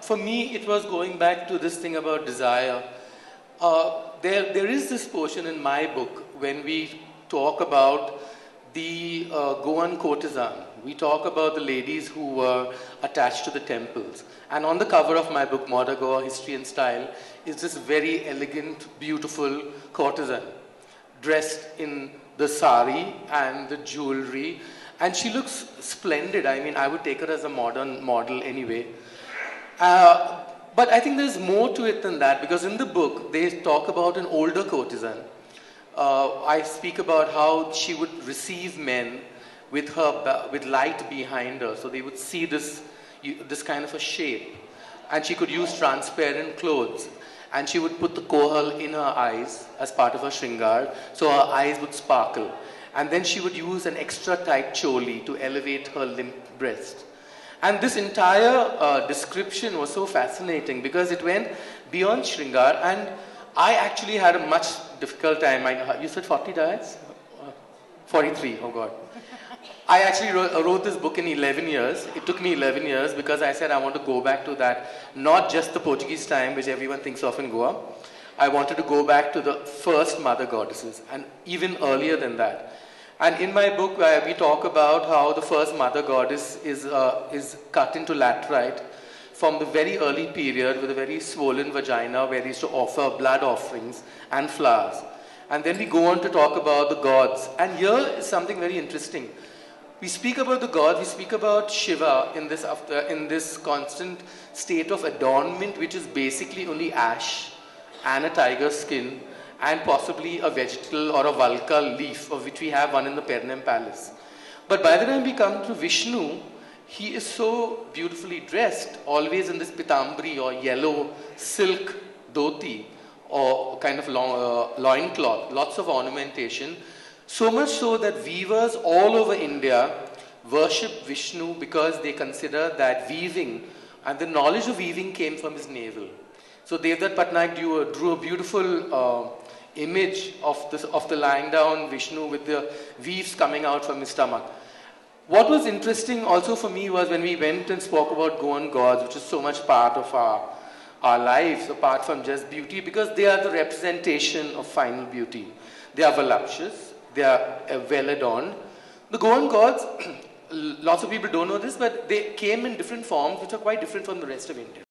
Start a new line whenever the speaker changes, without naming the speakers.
For me, it was going back to this thing about desire. There is this portion in my book when we talk about the Goan courtesan. We talk about the ladies who were attached to the temples. And on the cover of my book, Modern Goa, History and Style, is this very elegant, beautiful courtesan, dressed in the sari and the jewelry. And she looks splendid. I mean, I would take her as a modern model anyway. But I think there's more to it than that, because in the book, they talk about an older courtesan. I speak about how she would receive men with light behind her, so they would see this kind of a shape, and she could use transparent clothes, and she would put the kohal in her eyes as part of her shringar, so her eyes would sparkle, and then she would use an extra tight choli to elevate her limp breast. And this entire description was so fascinating because it went beyond shringar, and I actually had a much difficult time. You said 40 diets? 43, oh God. I actually wrote this book in 11 years. It took me 11 years because I said I want to go back to that, not just the Portuguese time, which everyone thinks of in Goa. I wanted to go back to the first mother goddesses, and even earlier than that. And in my book, we talk about how the first mother goddess is cut into laterite from the very early period with a very swollen vagina where they used to offer blood offerings and flowers. And then we go on to talk about the gods. And here is something very interesting. We speak about the gods, we speak about Shiva in this constant state of adornment, which is basically only ash and a tiger skin, and possibly a vegetal or a valka leaf, of which we have one in the Pernem Palace. But by the time we come to Vishnu, he is so beautifully dressed, always in this pitambri or yellow silk dhoti or kind of loincloth, lots of ornamentation, so much so that weavers all over India worship Vishnu because they consider that weaving and the knowledge of weaving came from his navel. So Devdutt Patnaik drew a beautiful image of the lying down Vishnu with the weaves coming out from his stomach. What was interesting also for me was when we went and spoke about Goan gods, which is so much part of our lives, apart from just beauty, because they are the representation of final beauty. They are voluptuous, they are well adorned. The Goan gods, lots of people don't know this, but they came in different forms which are quite different from the rest of India.